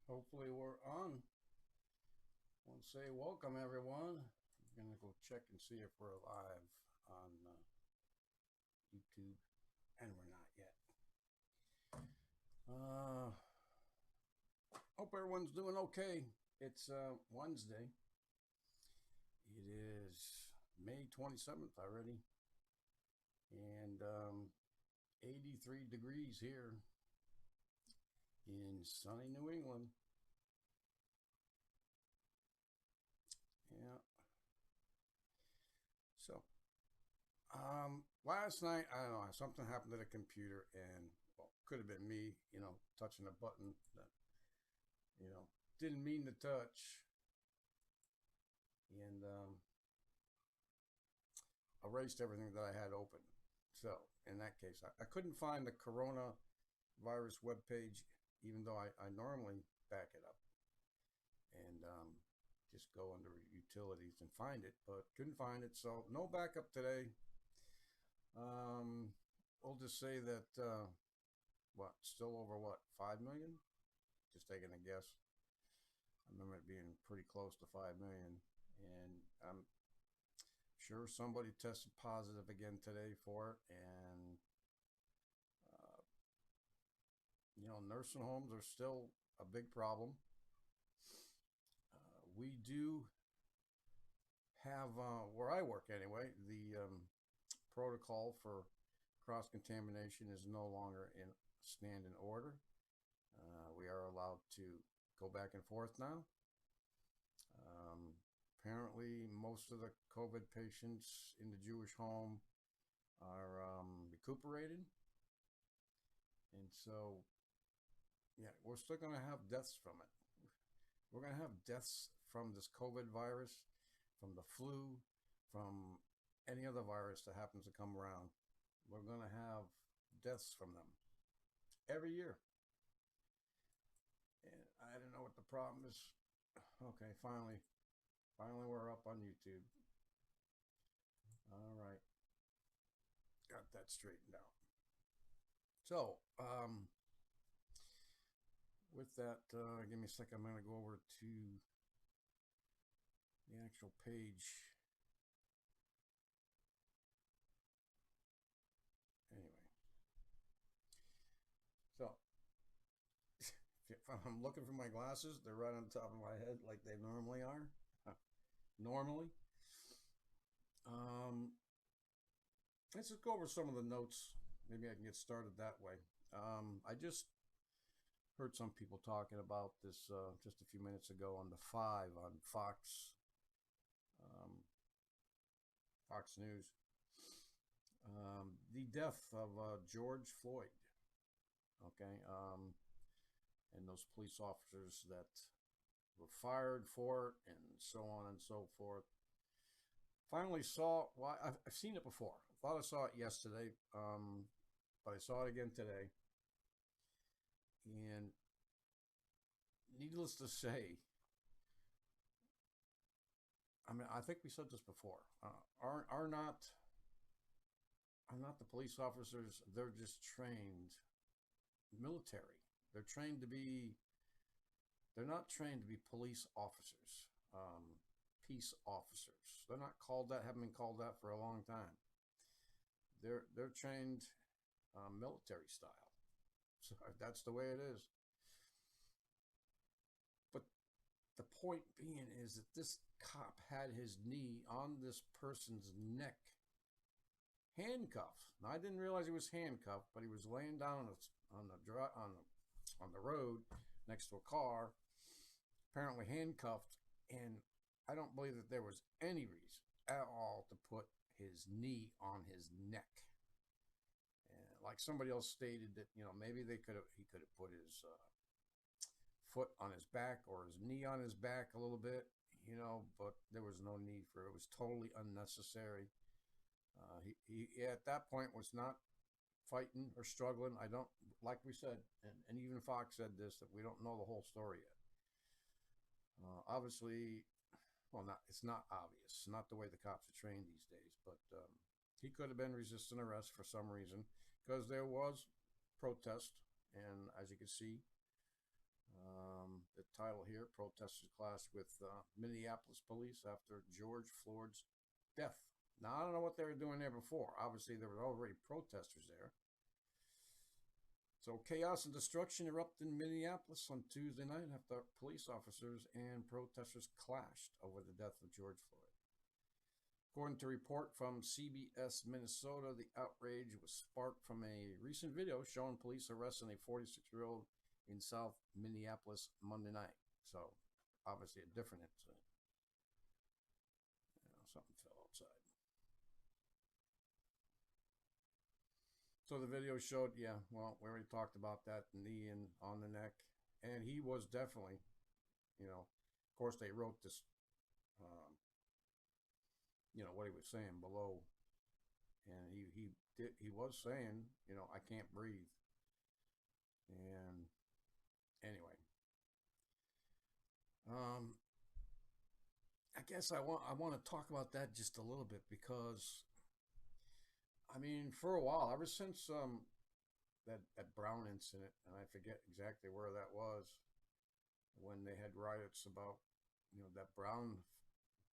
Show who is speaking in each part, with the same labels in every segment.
Speaker 1: Hopefully we're on. I want to say welcome everyone. I'm gonna go check and see if we're live on YouTube, and we're not yet. Uh, Hope everyone's doing okay. It's Wednesday. It is May 27th already, and 83 degrees here in sunny New England. Yeah. So last night, I don't know, something happened to the computer, and well, could have been me, touching a button that, you know, didn't mean to touch, and erased everything that I had open. So in that case, I couldn't find the coronavirus webpage, even though I normally back it up and just go under utilities and find it, but couldn't find it. So no backup today. We'll just say that still over what, 5 million? Just taking a guess. I remember it being pretty close to 5 million, and I'm sure somebody tested positive again today for it. And uh, nursing homes are still a big problem. We do have, where I work anyway, the protocol for cross contamination is no longer in standing order. We are allowed to go back and forth now. Apparently, most of the COVID patients in the Jewish home are recuperated. And so, yeah, we're still going to have deaths from it. We're going to have deaths from this COVID virus, from the flu, from any other virus that happens to come around. We're going to have deaths from them every year. And I don't know what the problem is. Okay, finally we're up on YouTube. All right, got that straightened out. So, with that, give me a second. I'm going to go over to the actual page. Anyway, so if I'm looking for my glasses, they're right on top of my head like they normally are. Normally. Let's just go over some of the notes. Maybe I can get started that way. I just heard some people talking about this just a few minutes ago on the 5 on um, Fox News. The death of George Floyd. Okay. And those police officers that were fired for it, and so on and so forth. Finally saw, well, I've seen it before. I thought I saw it yesterday, but I saw it again today. And needless to say, I mean, I think we said this before. Are not the police officers? They're just trained military. They're trained to be. They're not trained to be police officers, peace officers. They're not called that. Haven't been called that for a long time. They're trained military style. So that's the way it is. But the point being is that this cop had his knee on this person's neck, handcuffed. Now, I didn't realize he was handcuffed, but he was laying down on the road next to a car, apparently handcuffed, and I don't believe that there was any reason at all to put his knee on his neck. And like somebody else stated that, maybe he could have put his foot on his back or his knee on his back a little bit, but there was no need for it. It was totally unnecessary. He at that point was not fighting or struggling. I don't, like we said, and even Fox said this, that we don't know the whole story yet. Obviously, well, it's not obvious. It's not the way the cops are trained these days, but he could have been resisting arrest for some reason, because there was protest, and as you can see, the title here, protesters clash with Minneapolis police after George Floyd's death. Now, I don't know what they were doing there before. Obviously, there were already protesters there. So chaos and destruction erupted in Minneapolis on Tuesday night after police officers and protesters clashed over the death of George Floyd. According to a report from CBS Minnesota, the outrage was sparked from a recent video showing police arresting a 46-year-old in South Minneapolis Monday night. So, obviously a different incident. Something fell outside. So the video showed, yeah, well, we already talked about that, knee and on the neck. And he was definitely, of course they wrote this, what he was saying below. And he was saying, I can't breathe. And anyway, I guess I want to talk about that just a little bit because, I mean, for a while, ever since that Brown incident, and I forget exactly where that was, when they had riots about, that Brown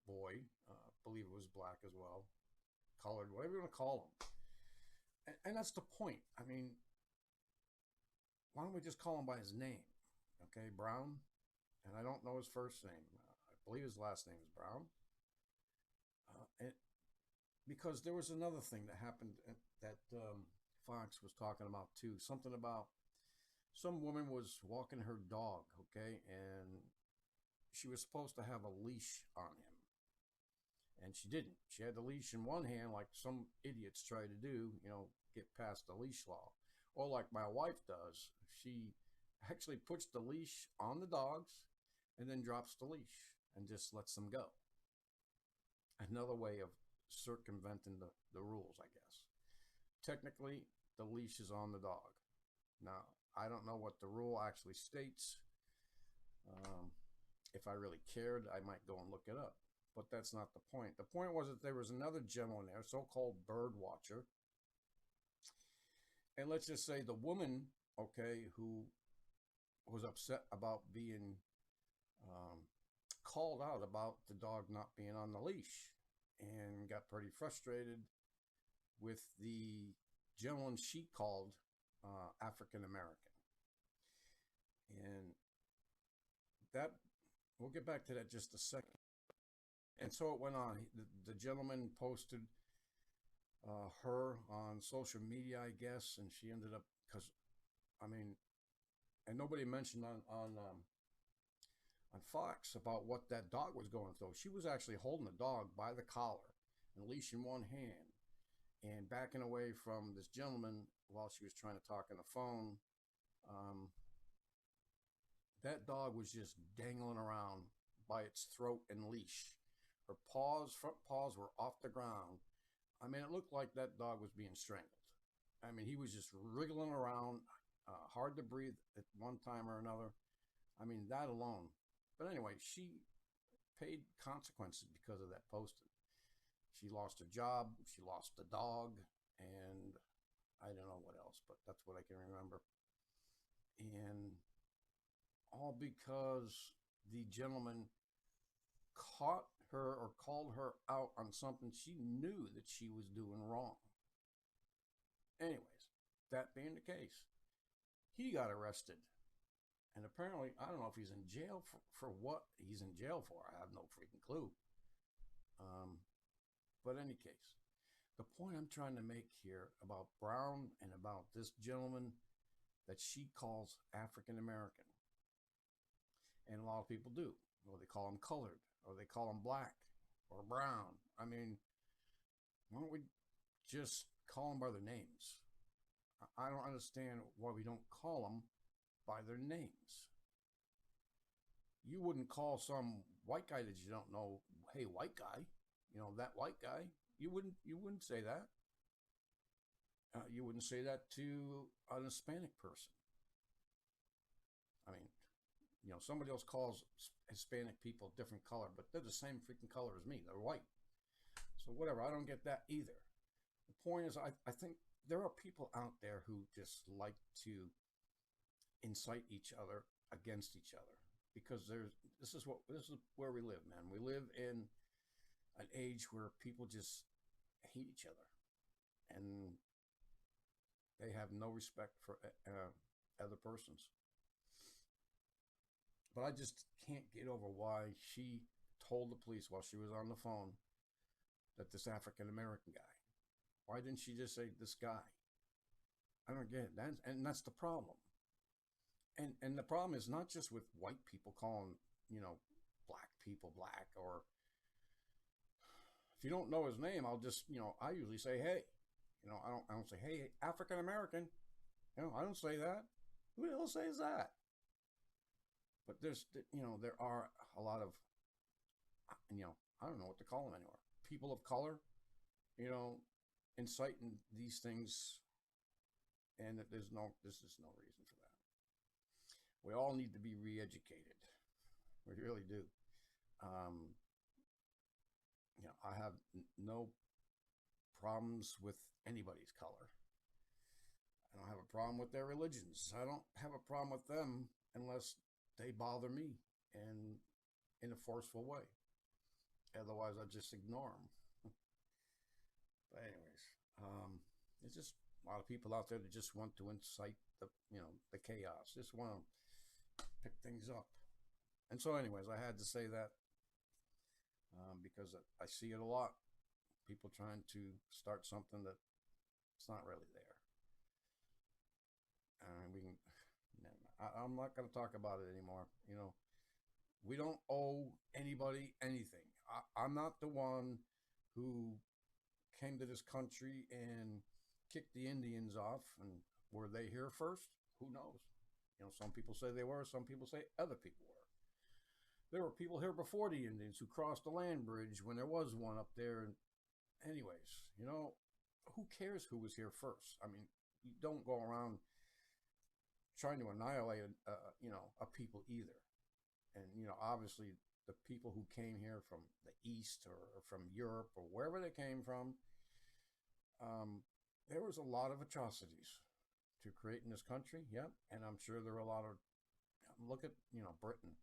Speaker 1: boy, I believe it was black as well, colored, whatever you want to call him. And that's the point. I mean, why don't we just call him by his name? Okay, Brown. And I don't know his first name. I believe his last name is Brown. Because there was another thing that happened that Fox was talking about too. Something about some woman was walking her dog, okay, and she was supposed to have a leash on him. And she didn't. She had the leash in one hand like some idiots try to do, get past the leash law. Or like my wife does. She actually puts the leash on the dogs and then drops the leash and just lets them go. Another way of circumventing the rules, I guess. Technically, the leash is on the dog. Now, I don't know what the rule actually states. If I really cared, I might go and look it up. But that's not the point. The point was that there was another gentleman there, so-called bird watcher. And let's just say the woman, okay, who was upset about being called out about the dog not being on the leash and got pretty frustrated with the gentleman she called African American. And that, we'll get back to that just a second. And so it went on. The gentleman posted her on social media, I guess, and she ended up, because, I mean, and nobody mentioned on Fox about what that dog was going through. She was actually holding the dog by the collar and leash in one hand and backing away from this gentleman while she was trying to talk on the phone. That dog was just dangling around by its throat and leash. Her front paws were off the ground. I mean, it looked like that dog was being strangled. I mean, he was just wriggling around, hard to breathe at one time or another. I mean, that alone. But anyway, she paid consequences because of that posting. She lost her job, she lost the dog, and I don't know what else, but that's what I can remember. And all because the gentleman caught her or called her out on something she knew that she was doing wrong. Anyways, that being the case, he got arrested. And apparently, I don't know if he's in jail for what he's in jail for. I have no freaking clue. But in any case, the point I'm trying to make here about Brown and about this gentleman that she calls African American, and a lot of people do, or they call him colored, or they call him black or brown. I mean, why don't we just call them by their names? I don't understand why we don't call them by their names. You wouldn't call some white guy that you don't know, hey, white guy, that white guy. You wouldn't say that. You wouldn't say that to an Hispanic person. I mean, somebody else calls Hispanic people different color, but they're the same freaking color as me. They're white. So whatever, I don't get that either. The point is, I think there are people out there who just like to incite each other against each other. because this is where we live, man. We live in an age where people just hate each other, and they have no respect for other persons. But I just can't get over why she told the police while she was on the phone that this African American guy. Why didn't she just say this guy? I don't get it. And that's the problem. And the problem is not just with white people calling, black people black, or if you don't know his name, I'll just, I usually say, hey, I don't say, hey, African American. I don't say that. Who the hell says that? But there are a lot of, I don't know what to call them anymore. People of color, inciting these things, and that there's no reason for that. We all need to be re-educated. We really do. I have no problems with anybody's color. I don't have a problem with their religions. I don't have a problem with them unless they bother me and in a forceful way. Otherwise, I just ignore them. But anyways, there's just a lot of people out there that just want to incite the chaos. Just want to pick things up. And so anyways, I had to say that because I see it a lot. People trying to start something that it's not really there. I'm not going to talk about it anymore. We don't owe anybody anything. I'm not the one who came to this country and kicked the Indians off. And were they here first? Who knows? Some people say they were. Some people say other people were. There were people here before the Indians who crossed the land bridge when there was one up there. And anyways, who cares who was here first? I mean, you don't go around trying to annihilate a people either. And obviously the people who came here from the East or from Europe or wherever they came from, there was a lot of atrocities to create in this country. Yep. And I'm sure there were a lot of, look at Britain,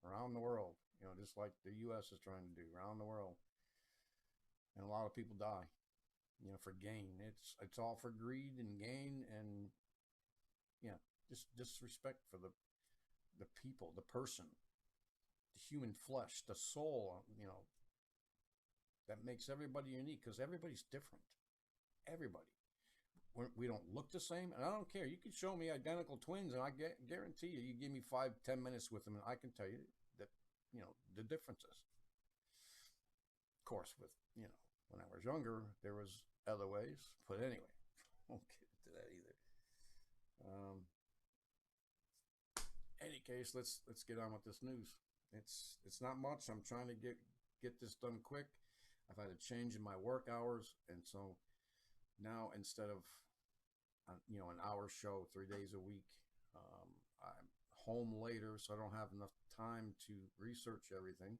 Speaker 1: around the world, just like the U.S. is trying to do around the world. And a lot of people die, for gain. It's all for greed and gain, and just disrespect for the people, the person, the human flesh, the soul, that makes everybody unique, because everybody's different. Everybody. We don't look the same, and I don't care. You can show me identical twins, and I guarantee you give me 5-10 minutes with them, and I can tell you that, the differences. Of course, with, when I was younger, there was other ways, but anyway, won't get into that either. Any case, let's get on with this news. It's not much. I'm trying to get this done quick. I've had a change in my work hours, and so now instead of an hour show 3 days a week, I'm home later, so I don't have enough time to research everything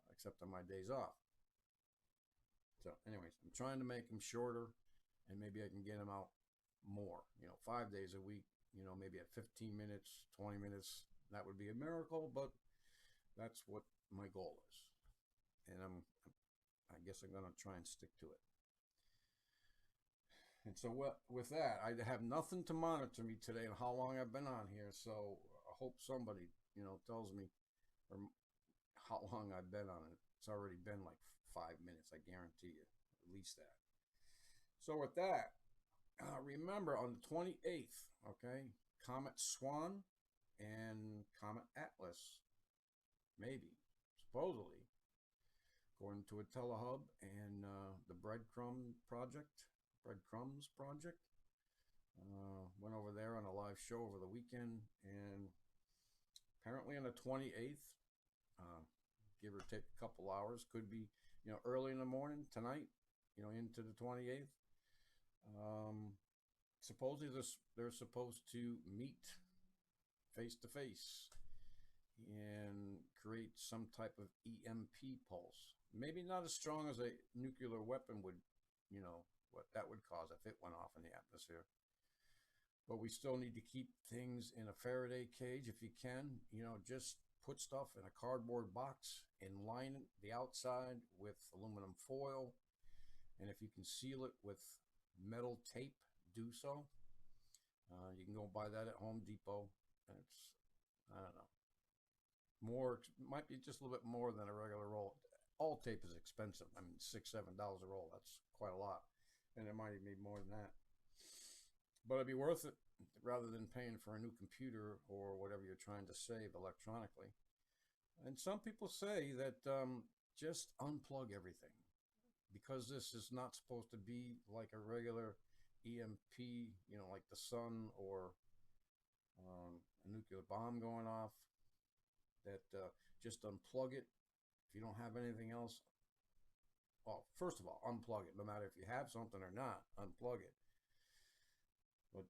Speaker 1: except on my days off. So anyways, I'm trying to make them shorter, and maybe I can get them out more, 5 days a week, maybe at 15 minutes, 20 minutes. That would be a miracle, but that's what my goal is. And I guess I'm going to try and stick to it. And so with that, I have nothing to monitor me today on how long I've been on here. So I hope somebody, tells me how long I've been on it. It's already been like 5 minutes, I guarantee you, at least that. So with that, remember on the 28th, okay, Comet Swan and Comet Atlas, maybe, supposedly, according to a telehub, and the Breadcrumbs Project, went over there on a live show over the weekend, and apparently on the 28th, give or take a couple hours, could be, early in the morning tonight, into the 28th. Supposedly they're supposed to meet face to face and create some type of EMP pulse. Maybe not as strong as a nuclear weapon would, what that would cause if it went off in the atmosphere. But we still need to keep things in a Faraday cage if you can. Just put stuff in a cardboard box and line the outside with aluminum foil. And if you can seal it with metal tape, do so. You can go buy that at Home Depot, and it's, I don't know, might be just a little bit more than a regular roll. All tape is expensive. I mean, $6-7 a roll. That's quite a lot, and it might even be more than that. But it'd be worth it rather than paying for a new computer or whatever you're trying to save electronically. And some people say that just unplug everything, because this is not supposed to be like a regular EMP, like the sun or a nuclear bomb going off. That just unplug it. If you don't have anything else, well, first of all, unplug it. No matter if you have something or not, unplug it. But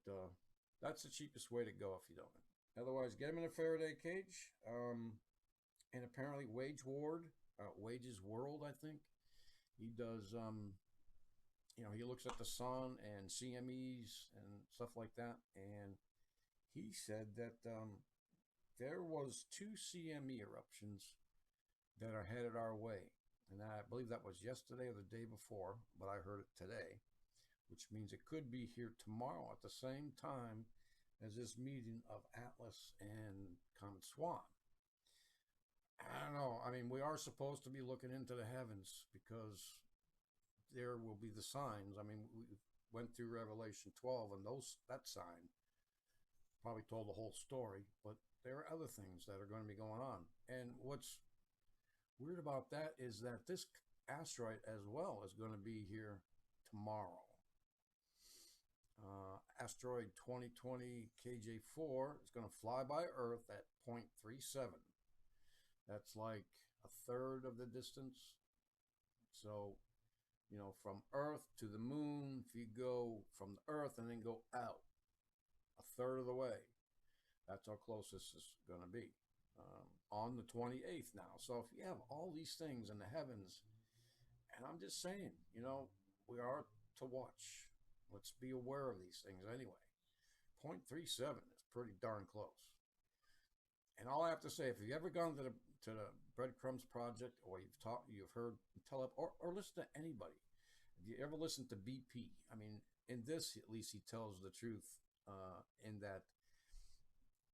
Speaker 1: that's the cheapest way to go if you don't. Otherwise, get them in a Faraday cage. And apparently, Wage's World, I think, he does. He looks at the sun and CMEs and stuff like that, and he said that there was 2 CME eruptions that are headed our way, and I believe that was yesterday or the day before, but I heard it today, which means it could be here tomorrow at the same time as this meeting of Atlas and Comet Swan. I don't know. I mean, we are supposed to be looking into the heavens because there will be the signs. I mean, we went through Revelation 12, and that sign probably told the whole story, but there are other things that are going to be going on. And what's weird about that is that this asteroid as well is going to be here tomorrow. Asteroid 2020 KJ4 is going to fly by Earth at 0.37. That's like a third of the distance. So, from Earth to the moon, if you go from the Earth and then go out a third of the way, that's how close this is going to be. On the 28th now. So if you have all these things in the heavens, and I'm just saying, we are to watch. Let's be aware of these things anyway. 0.37 is pretty darn close. And all I have to say, if you've ever gone to the Breadcrumbs Project, or you've heard or listen to anybody, if you ever listen to BP, I mean, in this at least he tells the truth. In that,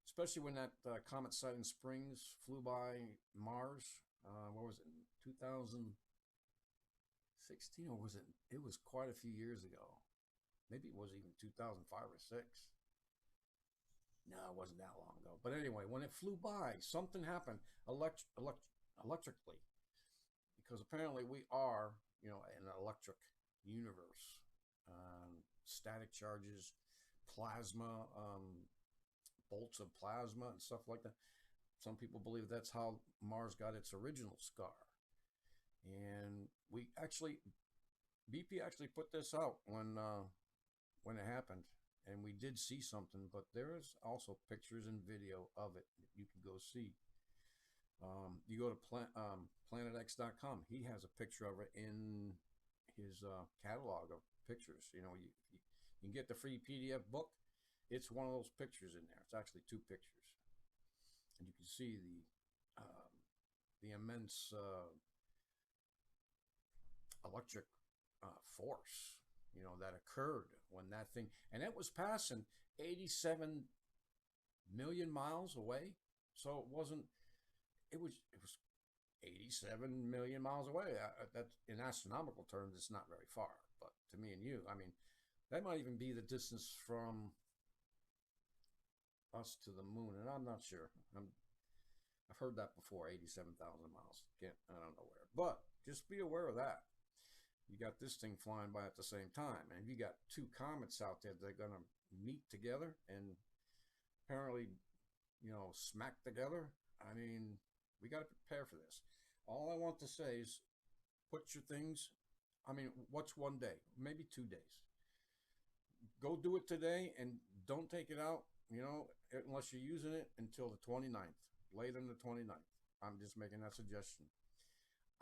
Speaker 1: especially when that comet Sidon Springs flew by Mars, what was it, 2016, or was it? It was quite a few years ago. Maybe it was even 2005 or 6. No, it wasn't that long ago. But anyway, when it flew by, something happened electrically, because apparently we are, an electric universe. Static charges, plasma, bolts of plasma and stuff like that. Some people believe that's how Mars got its original scar. And BP actually put this out when it happened, and we did see something, but there is also pictures and video of it that you can go see. You go to planetx.com. He has a picture of it in his catalog of pictures. You can get the free PDF book. It's one of those pictures in there. It's actually 2 pictures, and you can see the immense electric force, that occurred when that thing, and it was passing 87 million miles away. So it was 87 million miles away. That, in astronomical terms, it's not very far, but to me and you, I mean, that might even be the distance from us to the moon, and I'm not sure. I've heard that before, 87,000 miles. I don't know where, but just be aware of that. You got this thing flying by at the same time, and you got 2 comets out there that are going to meet together and apparently, smack together. I mean, we got to prepare for this. All I want to say is put your things, I mean, what's one day? Maybe 2 days. Go do it today, and don't take it out, unless you're using it until the 29th, later than the 29th. I'm just making that suggestion.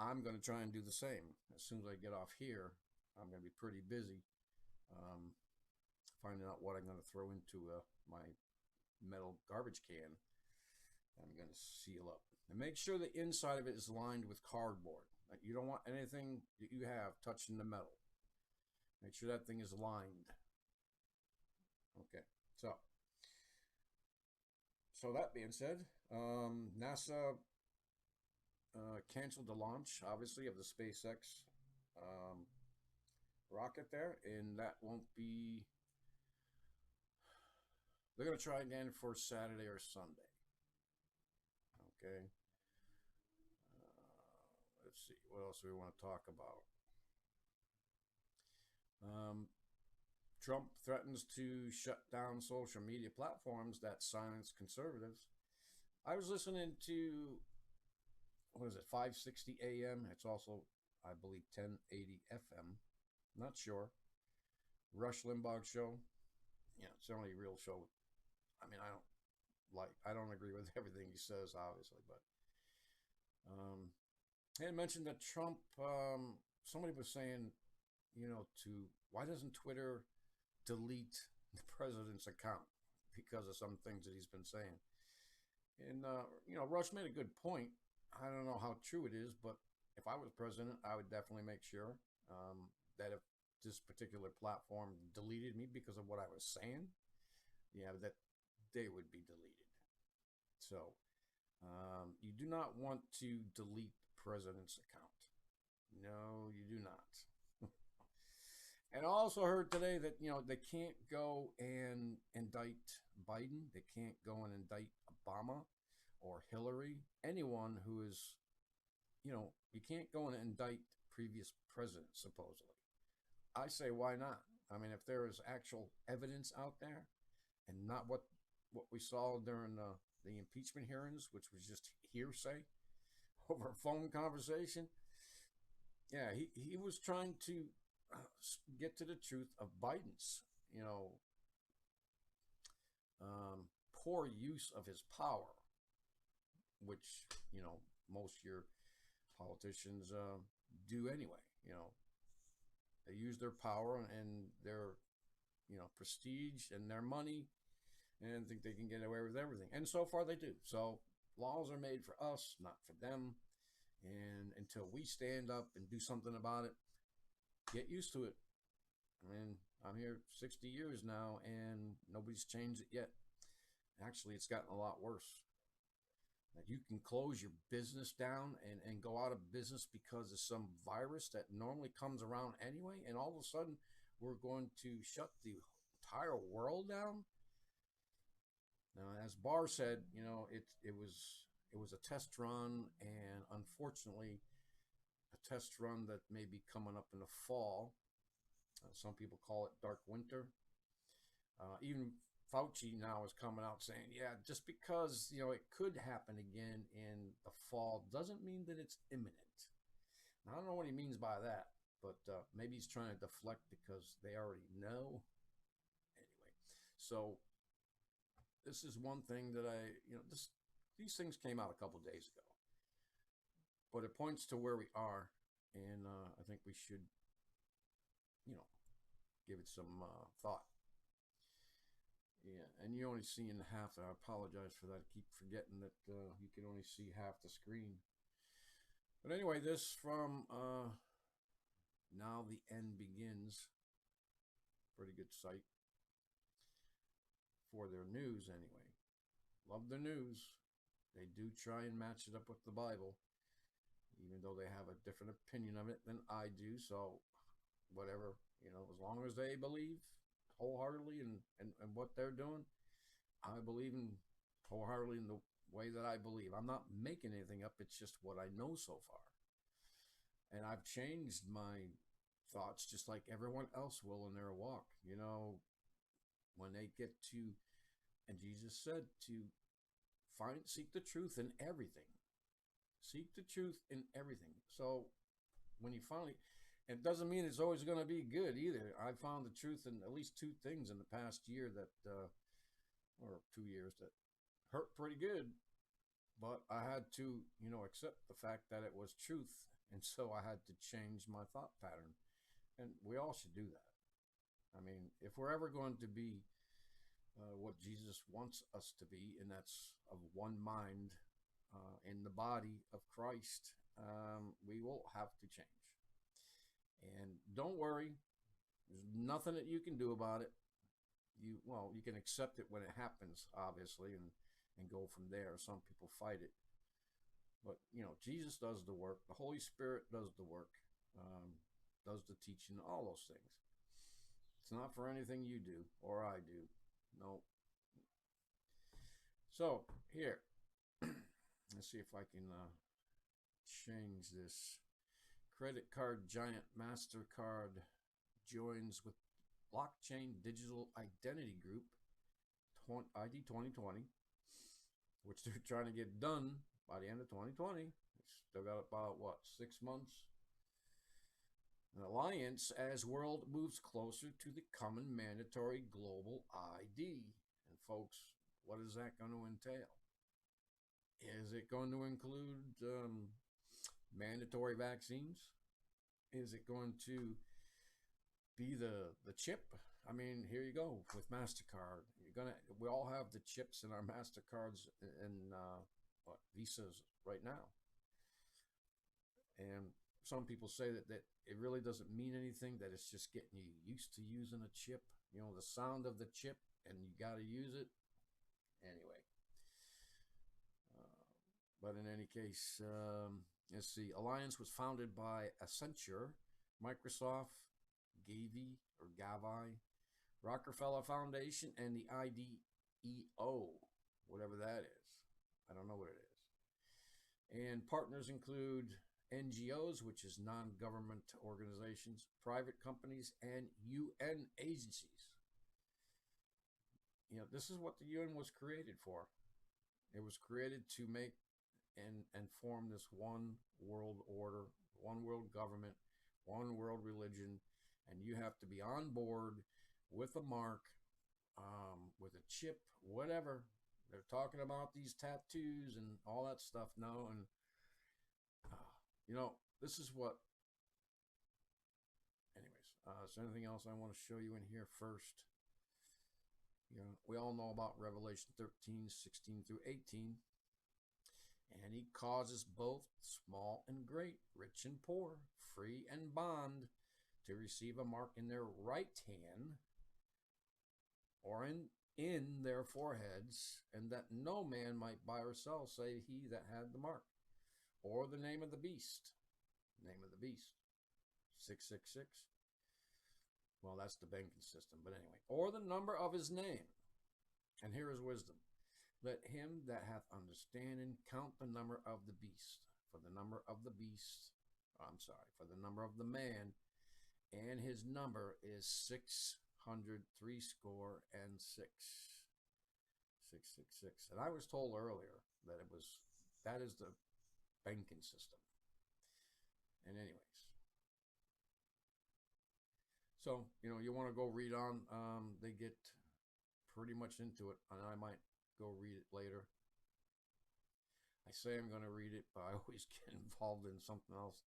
Speaker 1: I'm going to try and do the same. As soon as I get off here, I'm going to be pretty busy. finding out what I'm going to throw into my metal garbage can. I'm going to seal up. And make sure the inside of it is lined with cardboard. Like, you don't want anything that you have touching the metal. Make sure that thing is lined. Okay, so that being said, NASA canceled the launch, obviously, of the SpaceX rocket there, and that won't be. They're going to try again for Saturday or Sunday. Okay. Let's see. What else do we want to talk about? Trump threatens to shut down social media platforms that silence conservatives. I was listening to, what is it, 560 AM? It's also, I believe, 1080 FM. Not sure. Rush Limbaugh's show. Yeah, it's the only real show. I mean, I don't agree with everything he says, obviously, but he had mentioned that Trump, somebody was saying, why doesn't Twitter delete the president's account because of some things that he's been saying? And, Rush made a good point. I don't know how true it is, but if I was president, I would definitely make sure that if this particular platform deleted me because of what I was saying, that they would be deleted. So you do not want to delete the president's account. No, you do not. And I also heard today that, they can't go and indict Biden. They can't go and indict Obama or Hillary. Anyone who is, you can't go and indict previous presidents, supposedly. I say, why not? I mean, if there is actual evidence out there and not what we saw during the impeachment hearings, which was just hearsay over a phone conversation. Yeah, he was trying to get to the truth of Biden's, poor use of his power, which, most of your politicians do anyway. They use their power and their, prestige and their money and think they can get away with everything. And so far they do. So laws are made for us, not for them. And until we stand up and do something about it, get used to it. I mean, I'm here 60 years now and nobody's changed it yet. Actually, it's gotten a lot worse. You can close your business down and go out of business because of some virus that normally comes around anyway. And all of a sudden, we're going to shut the entire world down. Now, as Barr said, it was a test run, and unfortunately, a test run that may be coming up in the fall. Some people call it dark winter. Even Fauci now is coming out saying, yeah, just because, it could happen again in the fall doesn't mean that it's imminent. Now, I don't know what he means by that, but maybe he's trying to deflect because they already know. Anyway, so this is one thing that these things came out a couple days ago, but it points to where we are, and I think we should, give it some thought. Yeah, and you're only seeing half. I apologize for that. I keep forgetting that you can only see half the screen. But anyway, this from Now the End Begins. Pretty good site for their news anyway. Love their news. They do try and match it up with the Bible, even though they have a different opinion of it than I do. So whatever, as long as they believe wholeheartedly in what they're doing, I believe in wholeheartedly in the way that I believe. I'm not making anything up. It's just what I know so far. And I've changed my thoughts just like everyone else will in their walk. When they get to, and Jesus said to seek the truth in everything. Seek the truth in everything. So when you finally, it doesn't mean it's always going to be good either. I found the truth in at least two things in the past year that, or 2 years, that hurt pretty good. But I had to, accept the fact that it was truth. And so I had to change my thought pattern. And we all should do that. I mean, if we're ever going to be what Jesus wants us to be, and that's of one mind in the body of Christ, we will have to change. And don't worry, there's nothing that you can do about it. You can accept it when it happens, obviously, and go from there. Some people fight it, but Jesus does the work. The Holy Spirit does the work, does the teaching, all those things. It's not for anything you do or I do. No. So here, let's see if I can change this. Credit card giant MasterCard joins with blockchain digital identity group ID 2020, which they're trying to get done by the end of 2020. Still got about 6 months. An alliance as world moves closer to the common mandatory global ID. And folks, what is that going to entail? Is it going to include mandatory vaccines? Is it going to be the chip? I mean, here you go with MasterCard. We all have the chips in our MasterCards and Visas right now. And some people say that it really doesn't mean anything, that it's just getting you used to using a chip, the sound of the chip, and you got to use it. Anyway. But in any case, let's see. Alliance was founded by Accenture, Microsoft, Gavi, Rockefeller Foundation, and the IDEO, whatever that is. I don't know what it is. And partners include NGOs, which is non-government organizations, private companies, and UN agencies. This is what the UN was created for. It was created to make and form this one world order, one world government, one world religion, and you have to be on board with a mark, with a chip, whatever. They're talking about these tattoos and all that stuff now, and this is what. Anyways, is there anything else I want to show you in here first? We all know about Revelation 13, 16 through 18. And he causes both small and great, rich and poor, free and bond, to receive a mark in their right hand or in their foreheads, and that no man might buy or sell save he that had the mark, or the name of the beast. Name of the beast. 666. Well, that's the banking system, but anyway. Or the number of his name. And here is wisdom. Let him that hath understanding count the number of the beast. For the number of the beast, for the number of the man, and his number is 600 threescore and 666. And I was told earlier that that is the banking system. And anyways, so you want to go read on. They get pretty much into it, and I might go read it later. I say I'm going to read it, but I always get involved in something else.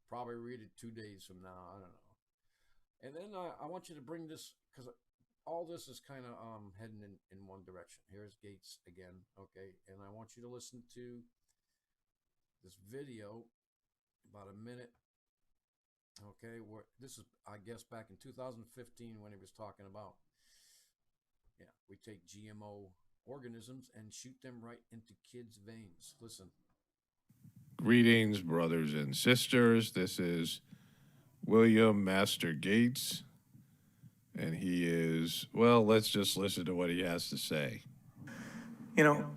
Speaker 1: Probably read it 2 days from now. I don't know. And then I want you to bring this, because all this is kind of heading in one direction. Here's Gates again, okay? And I want you to listen to this video, about a minute, okay? Where this is, I guess, back in 2015 when he was talking about, we take GMO organisms and shoot them right into kids' veins. Listen.
Speaker 2: Greetings, brothers and sisters. This is William Master Gates, and he is, well, let's just listen to what he has to say.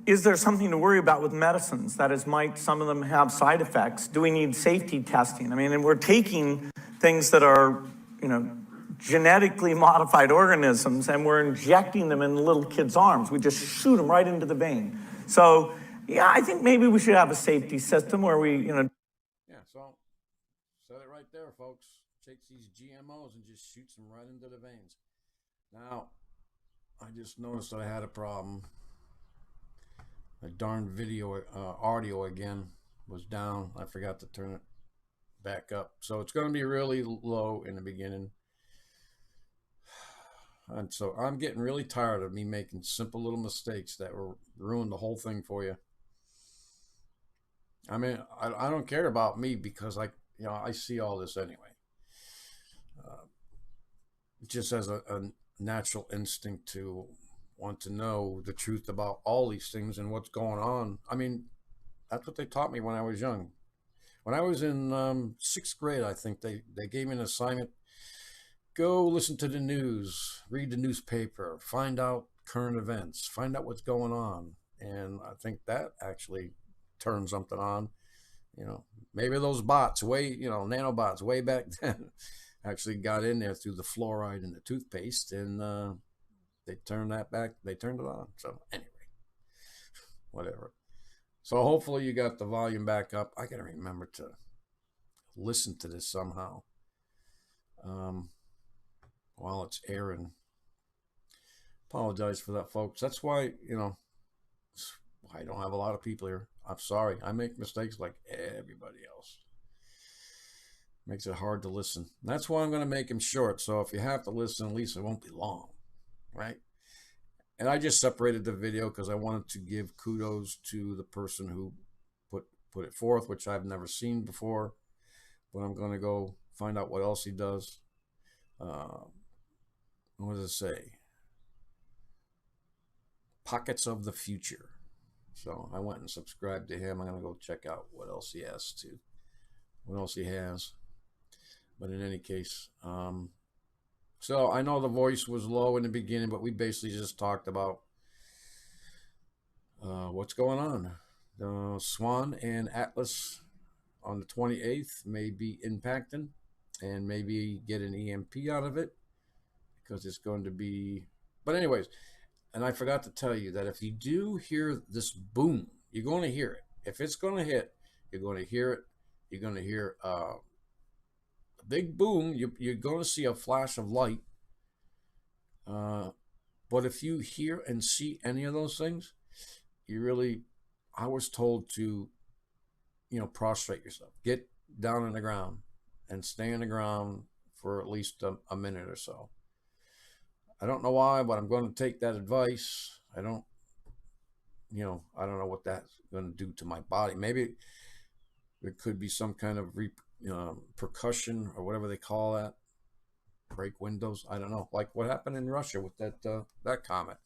Speaker 3: Is there something to worry about with medicines? That is, might some of them have side effects? Do we need safety testing? And we're taking things that are, genetically modified organisms, and we're injecting them in little kids' arms. We just shoot them right into the vein. So, I think maybe we should have a safety system where we,
Speaker 1: Yeah, so said it right there, folks. Takes these GMOs and just shoots them right into the veins. Now, I just noticed that I had a problem. The darn video, audio again was down. I forgot to turn it back up. So it's going to be really low in the beginning. And so I'm getting really tired of me making simple little mistakes that will ruin the whole thing for you. I mean, I don't care about me because I see all this anyway. Uh, just as a natural instinct to want to know the truth about all these things and what's going on. I mean, that's what they taught me when I was young. When I was in sixth grade, I think they gave me an assignment. Go listen to the news, read the newspaper, find out current events, find out what's going on. And I think that actually turned something on. You know, maybe those bots, nanobots way back then actually got in there through the fluoride in the toothpaste, and they turned that back. They turned it on. So anyway, whatever. So hopefully you got the volume back up. I got to remember to listen to this somehow while it's airing. Apologize for that, folks. That's why, I don't have a lot of people here. I'm sorry. I make mistakes like everybody else. Makes it hard to listen. That's why I'm going to make them short. So if you have to listen, at least it won't be long, right? And I just separated the video because I wanted to give kudos to the person who put it forth, which I've never seen before. But I'm going to go find out what else he does. What does it say? Pockets of the Future. So I went and subscribed to him. I'm going to go check out what else he has. But in any case, so I know the voice was low in the beginning, but we basically just talked about what's going on. The Swan and Atlas on the 28th may be impacting and maybe get an EMP out of it because it's going to be. But anyways, and I forgot to tell you that if you do hear this boom, you're going to hear it. If it's going to hit, you're going to hear it. You're going to hear a big boom. You're going to see a flash of light. But if you hear and see any of those things, I was told to, prostrate yourself. Get down on the ground and stay on the ground for at least a minute or so. I don't know why, but I'm going to take that advice. I don't know what that's going to do to my body. Maybe there could be some kind of percussion or whatever they call that. Break windows. I don't know. Like what happened in Russia with that comet.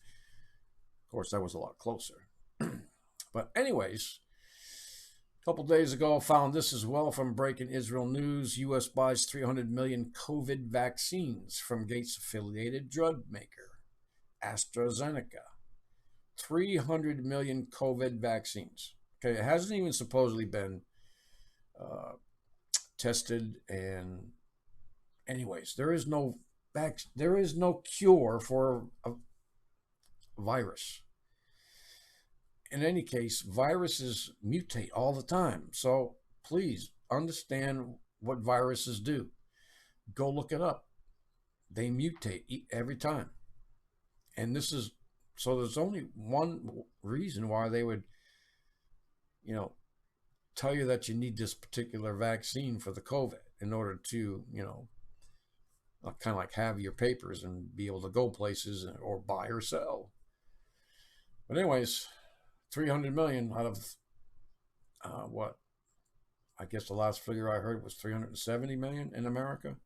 Speaker 1: Of course, that was a lot closer. But anyways, a couple days ago, I found this as well from Breaking Israel News. U.S. buys 300 million COVID vaccines from Gates-affiliated drug maker AstraZeneca. 300 million COVID vaccines. Okay, it hasn't even supposedly been tested. And anyways, there is no cure for a virus. In any case, viruses mutate all the time. So please understand what viruses do. Go look it up. They mutate every time. And so there's only one reason why they would, tell you that you need this particular vaccine for the COVID in order to, kind of like have your papers and be able to go places or buy or sell. But anyways, 300 million out of what? I guess the last figure I heard was 370 million in America.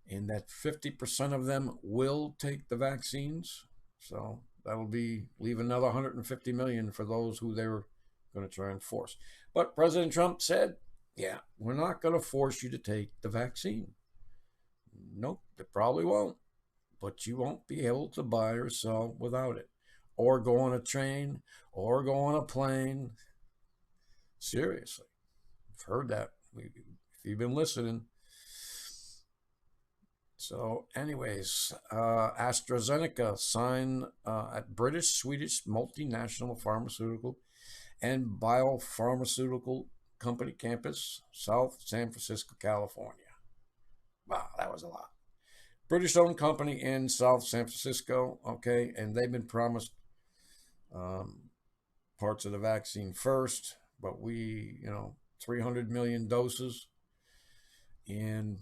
Speaker 1: And that 50% of them will take the vaccines. So that'll leave another 150 million for those who they were going to try and force. But President Trump said, yeah, we're not going to force you to take the vaccine. Nope, they probably won't. But you won't be able to buy or sell without it. Or go on a train, or go on a plane. Seriously. I've heard that. If you've been listening. So anyways, AstraZeneca signed at British-Swedish multinational pharmaceutical and biopharmaceutical company campus, South San Francisco, California. Wow, that was a lot. British-owned company in South San Francisco, okay, and they've been promised parts of the vaccine first, but 300 million doses. And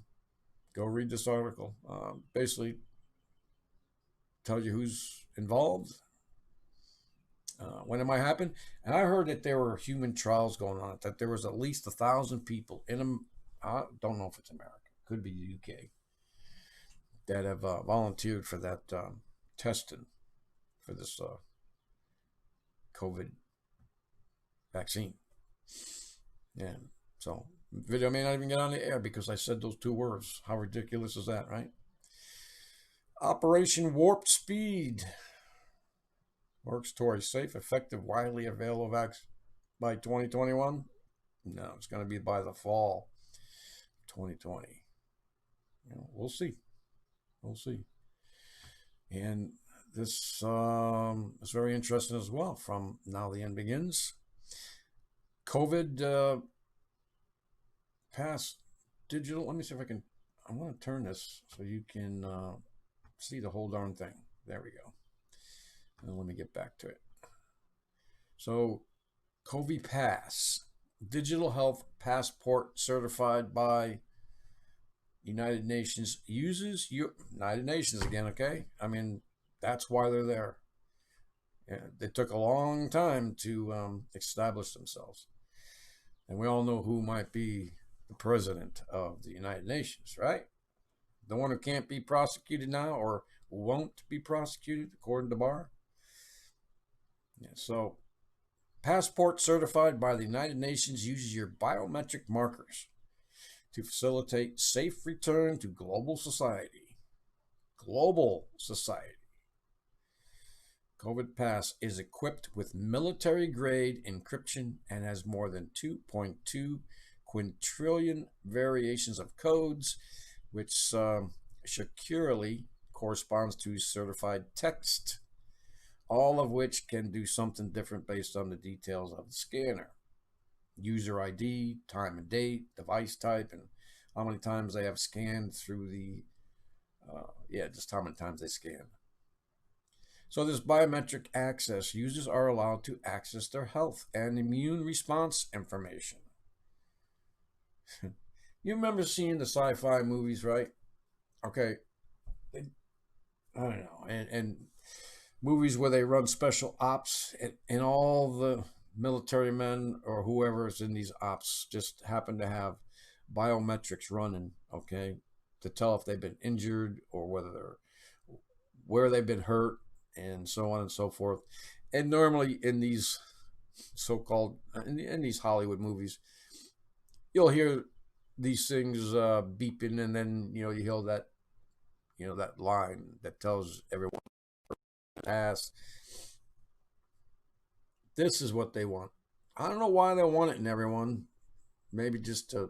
Speaker 1: go read this article. Basically, tells you who's involved, when it might happen. And I heard that there were human trials going on, that there was at least 1,000 people in them. I don't know if it's America, could be the UK, that have volunteered for that testing for this COVID vaccine. Yeah. So video may not even get on the air because I said those 2 words. How ridiculous is that, right? Operation Warp Speed works toward a safe, effective, widely available vaccine by 2021. No, it's going to be by the fall 2020. We'll see. We'll see. And this is very interesting as well. From Now the End Begins. COVID pass digital. Let me see if I want to turn this so you can see the whole darn thing. There we go. And let me get back to it. So, covi-pass, digital health passport certified by United Nations, uses United Nations again, okay? I mean, that's why they're there. Yeah, they took a long time to establish themselves. And we all know who might be the president of the United Nations, right? The one who can't be prosecuted now, or won't be prosecuted according to Barr. Yeah, so, passport certified by the United Nations uses your biometric markers to facilitate safe return to global society. Global society. covi-pass is equipped with military-grade encryption and has more than 2.2 quintillion variations of codes, which securely corresponds to certified text, all of which can do something different based on the details of the scanner. User ID, time and date, device type, and how many times they have scanned through the, just how many times they scanned. So this biometric access, users are allowed to access their health and immune response information. You remember seeing the sci-fi movies, right? Okay. I don't know. And movies where they run special ops, and all the military men or whoever is in these ops just happen to have biometrics running, okay, to tell if they've been injured or where they've been hurt, and so on and so forth. And normally in these so-called, in these Hollywood movies, you'll hear these things beeping, and then you hear that line that tells everyone pass. This is what they want. I don't know why they want it in everyone. Maybe just to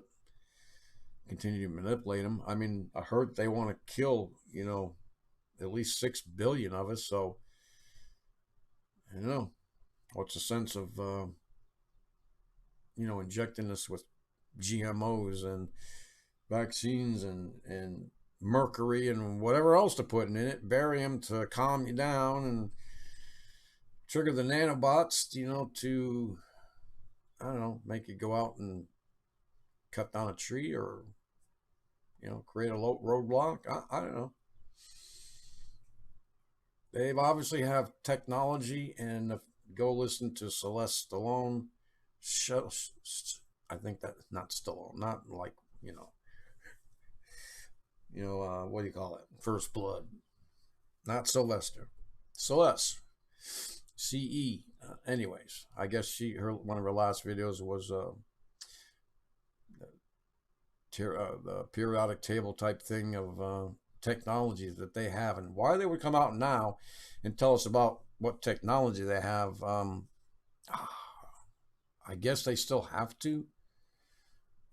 Speaker 1: continue to manipulate them. I mean, I heard they want to kill, at least 6 billion of us. So, what's the sense of, injecting us with GMOs and vaccines and mercury and whatever else to put in it, barium to calm you down, and trigger the nanobots, to, I don't know, make you go out and cut down a tree, or, create a roadblock. I don't know. They've obviously have technology, and go listen to Celeste Stallone. I think that, not Stallone, not like, what do you call it? First Blood. Not Sylvester. Celeste. CE. Anyways, I guess one of her last videos was the periodic table type thing of technologies that they have, and why they would come out now and tell us about what technology they have. I guess they still have to,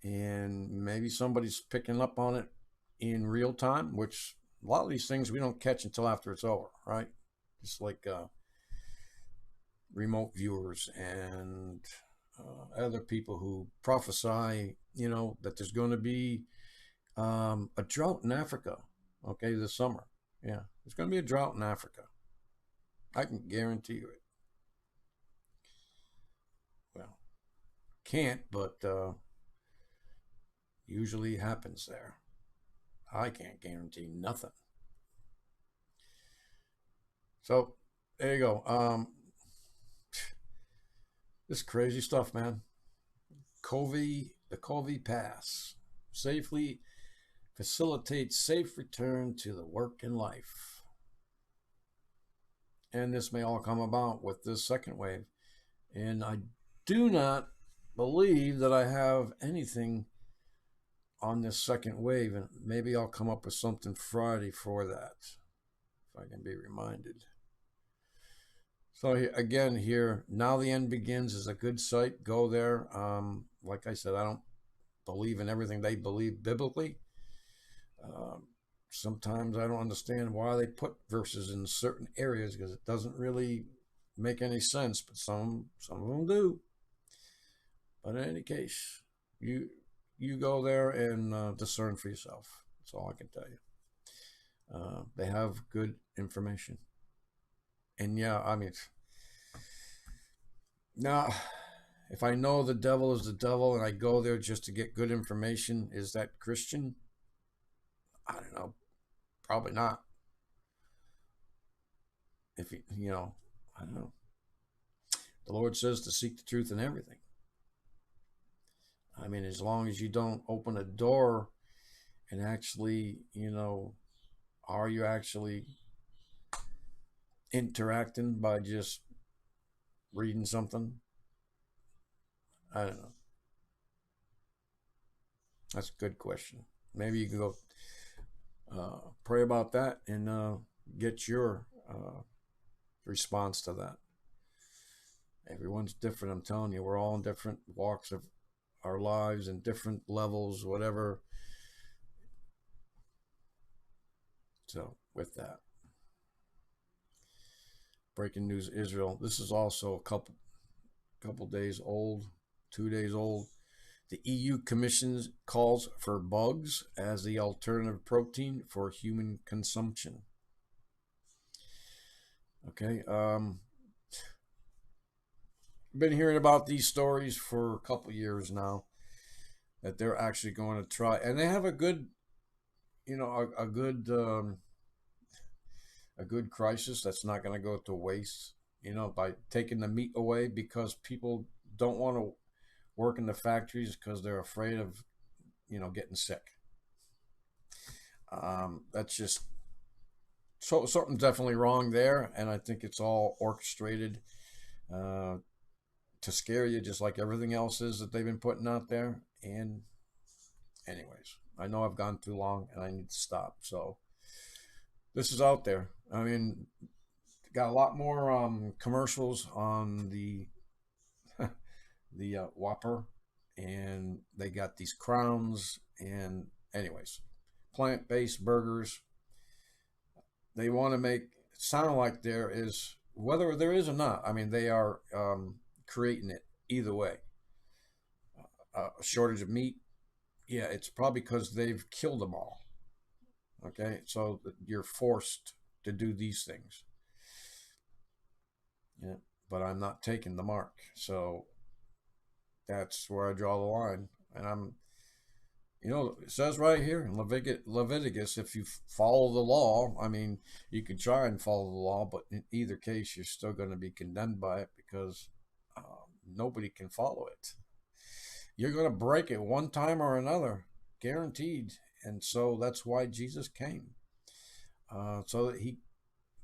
Speaker 1: and maybe somebody's picking up on it in real time, which a lot of these things we don't catch until after it's over, right? Just like remote viewers and other people who prophesy, that there's going to be a drought in Africa, okay, this summer. Yeah, there's going to be a drought in Africa. I can guarantee you it. Well, can't, but usually happens there. I can't guarantee nothing. So there you go. This crazy stuff, man. The covi-pass safely facilitates safe return to the work and life. And this may all come about with this second wave. And I do not believe that I have anything on this second wave, and maybe I'll come up with something Friday for that, if I can be reminded. So again, here, Now the End Begins is a good site. Go there. Like I said, I don't believe in everything they believe biblically. Sometimes I don't understand why they put verses in certain areas, because it doesn't really make any sense, but some of them do. But in any case, you go there and discern for yourself. That's all I can tell you. They have good information. And yeah, I mean, now, if I know the devil is the devil and I go there just to get good information, is that Christian? I don't know. Probably not. If you know, I don't know. The Lord says to seek the truth in everything. I mean, as long as you don't open a door and actually, are you actually interacting by just reading something? I don't know. That's a good question. Maybe you can go pray about that and get your response to that. Everyone's different. I'm telling you, we're all in different walks of our lives and different levels, whatever. So with that, breaking news: Israel. This is also a couple days old, 2 days old. The EU Commission calls for bugs as the alternative protein for human consumption. Okay. Been hearing about these stories for a couple years now, that they're actually going to try, and they have a good, a good crisis that's not going to go to waste, by taking the meat away, because people don't want to work in the factories because they're afraid of, getting sick. That's just something definitely wrong there, and I think it's all orchestrated to scare you, just like everything else is that they've been putting out there. And anyways, I know I've gone too long and I need to stop. So this is out there. I mean, got a lot more commercials on the Whopper, and they got these crowns, and anyways, plant-based burgers. They want to make it sound like there is, whether there is or not, I mean, they are creating it either way. A shortage of meat, yeah, it's probably because they've killed them all. Okay, so you're forced to do these things. Yeah, but I'm not taking the mark. So that's where I draw the line. And it says right here in Leviticus, if you follow the law, I mean, you can try and follow the law, but in either case, you're still going to be condemned by it, because nobody can follow it. You're going to break it one time or another, guaranteed. And so that's why Jesus came, so that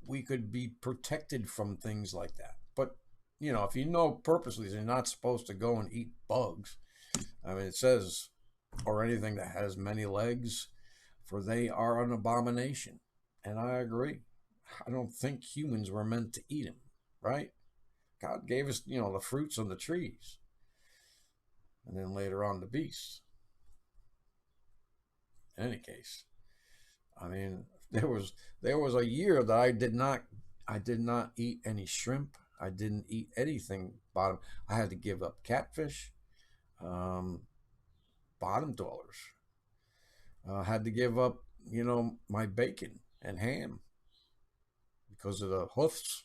Speaker 1: we could be protected from things like that. But if you know purposely you're not supposed to go and eat bugs, I mean, it says, or anything that has many legs, for they are an abomination. And I agree. I don't think humans were meant to eat them, right? God gave us, the fruits on the trees, and then later on the beasts. In any case, I mean, there was a year that I did not eat any shrimp. I didn't eat anything bottom. I had to give up catfish, bottom dwellers. Had to give up, my bacon and ham because of the hoofs.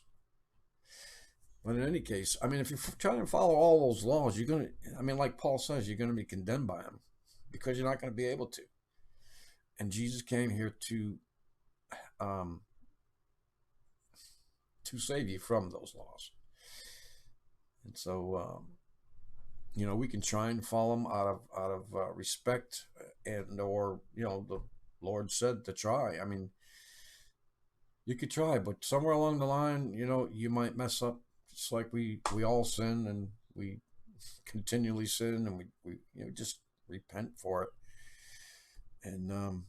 Speaker 1: But in any case, I mean, if you're trying to follow all those laws, you're going to, I mean, like Paul says, you're going to be condemned by them, because you're not going to be able to. And Jesus came here to to save you from those laws. And so, we can try and follow them out of respect, and or the Lord said to try. I mean, you could try, but somewhere along the line, you might mess up. It's like we all sin, and we continually sin, and we just repent for it, and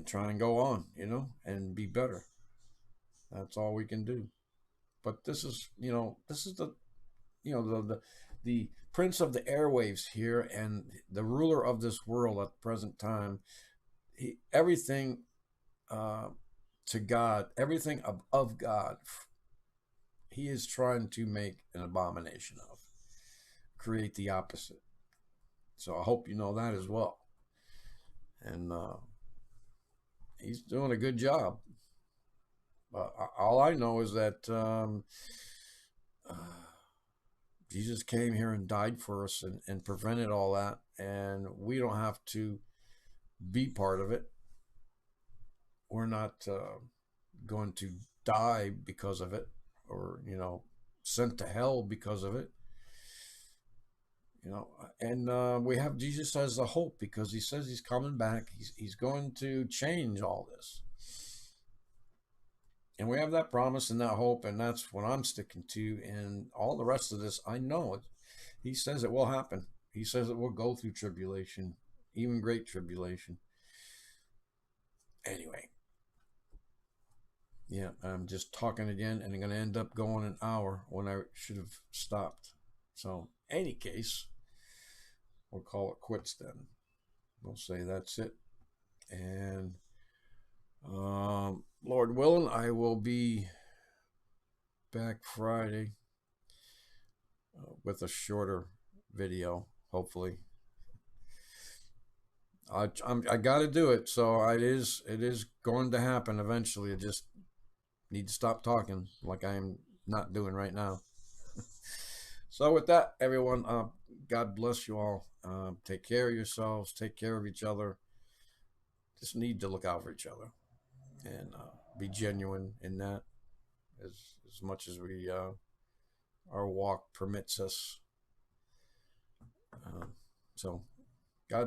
Speaker 1: try and go on, and be better. That's all we can do. But this is the the prince of the airwaves here, and the ruler of this world at the present time. Everything to God, everything of God, he is trying to make an abomination of, create the opposite. So I hope you know that as well. And he's doing a good job. All I know is that Jesus came here and died for us, and prevented all that, and we don't have to be part of it. We're not going to die because of it, or sent to hell because of it. And we have Jesus as the hope, because he says he's coming back. He's going to change all this. And we have that promise and that hope, and that's what I'm sticking to. And all the rest of this, I know it. He says it will happen. He says it will go through tribulation, even great tribulation. Anyway, yeah, I'm just talking again, and I'm going to end up going an hour when I should have stopped. So, any case, we'll call it quits then. We'll say that's it. And Lord willing, I will be back Friday with a shorter video, hopefully. I got to do it, so it is going to happen eventually. I just need to stop talking like I'm not doing right now. So with that, everyone, God bless you all. Take care of yourselves. Take care of each other. Just need to look out for each other, and be genuine in that as much as we our walk permits us. So